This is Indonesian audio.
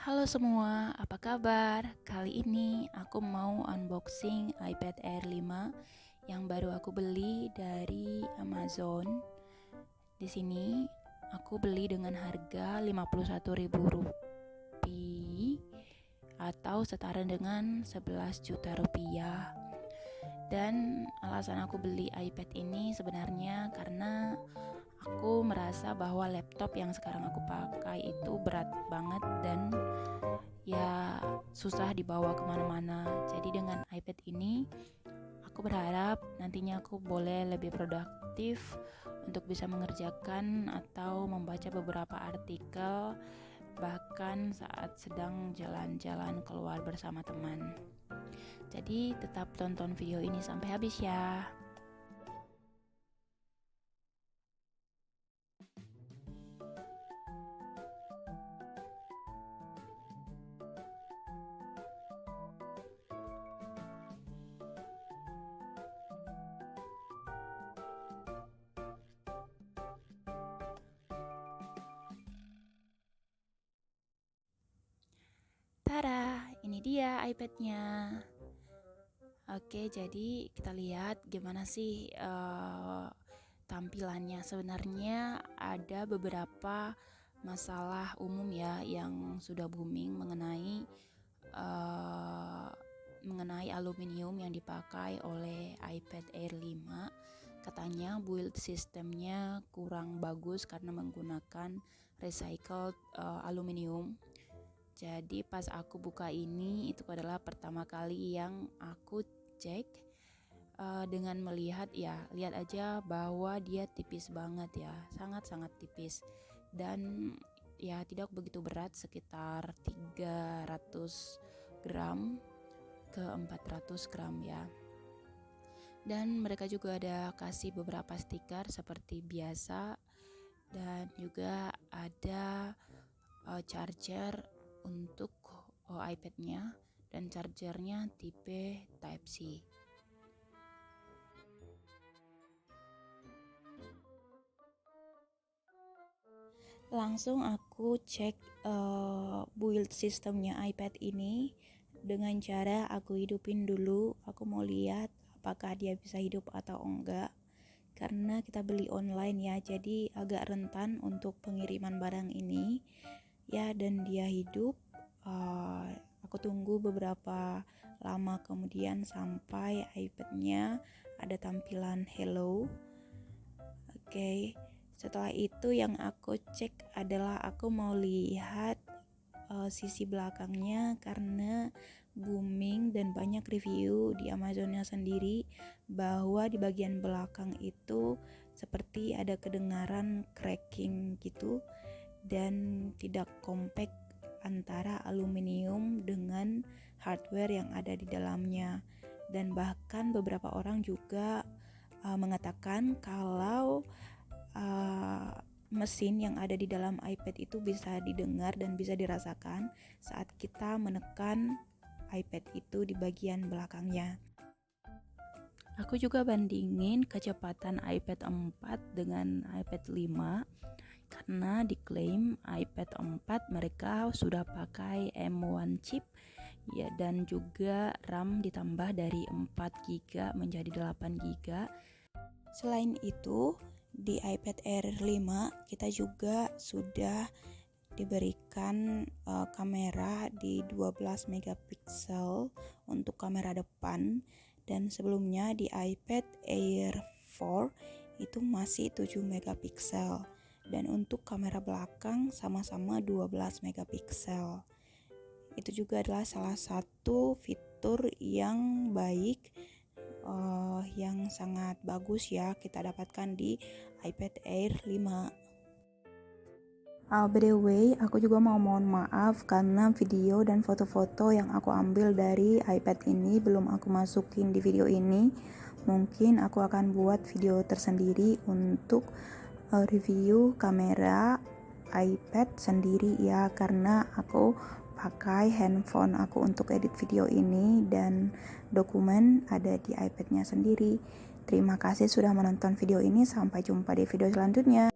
Halo semua, apa kabar? Kali ini aku mau unboxing iPad Air 5 yang baru aku beli dari Amazon. Di sini aku beli dengan harga Rp51.000 atau setara dengan 11 juta rupiah. Dan alasan aku beli iPad ini sebenarnya karena aku merasa bahwa laptop yang sekarang aku pakai itu berat banget dan ya susah dibawa kemana-mana. Jadi dengan iPad ini aku berharap nantinya aku boleh lebih produktif untuk bisa mengerjakan atau membaca beberapa artikel, bahkan saat sedang jalan-jalan keluar bersama teman. Jadi tetap tonton video ini sampai habis ya. Tara, ini dia iPad-nya. Oke, jadi kita lihat gimana sih tampilannya. Sebenarnya ada beberapa masalah umum ya yang sudah booming mengenai aluminium yang dipakai oleh iPad Air 5. Katanya build sistemnya kurang bagus karena menggunakan recycled aluminium. Jadi pas aku buka ini itu adalah pertama kali yang aku cek dengan melihat lihat aja bahwa dia tipis banget ya, sangat-sangat tipis dan ya tidak begitu berat, sekitar 300 gram ke 400 gram ya. Dan mereka juga ada kasih beberapa stiker seperti biasa dan juga ada charger untuk iPad-nya dan chargernya tipe Type-C. Langsung aku cek build sistemnya iPad ini dengan cara aku hidupin dulu. Aku mau lihat apakah dia bisa hidup atau enggak. Karena kita beli online ya, jadi agak rentan untuk pengiriman barang ini. Ya, dan dia hidup. Aku tunggu beberapa lama kemudian sampai iPad-nya ada tampilan hello. Oke, setelah itu yang aku cek adalah aku mau lihat sisi belakangnya karena booming dan banyak review di Amazonnya sendiri bahwa di bagian belakang itu seperti ada kedengaran cracking gitu dan tidak compact antara aluminium dengan hardware yang ada di dalamnya. Dan bahkan beberapa orang juga mengatakan kalau mesin yang ada di dalam iPad itu bisa didengar dan bisa dirasakan saat kita menekan iPad itu di bagian belakangnya. Aku juga bandingin kecepatan iPad 4 dengan iPad 5 karena diklaim iPad 4 mereka sudah pakai M1 chip ya, dan juga RAM ditambah dari 4 GB menjadi 8 GB. Selain itu, di iPad Air 5 kita juga sudah diberikan kamera di 12 megapiksel untuk kamera depan, dan sebelumnya di iPad Air 4 itu masih 7 megapiksel, dan untuk kamera belakang sama-sama 12 megapiksel. Itu juga adalah salah satu fitur yang baik, yang sangat bagus ya kita dapatkan di iPad Air 5. By the way, aku juga mau mohon maaf karena video dan foto-foto yang aku ambil dari iPad ini belum aku masukin di video ini. Mungkin aku akan buat video tersendiri untuk review kamera iPad sendiri ya, karena aku pakai handphone aku untuk edit video ini dan dokumen ada di iPad-nya sendiri. Terima kasih sudah menonton video ini, sampai jumpa di video selanjutnya.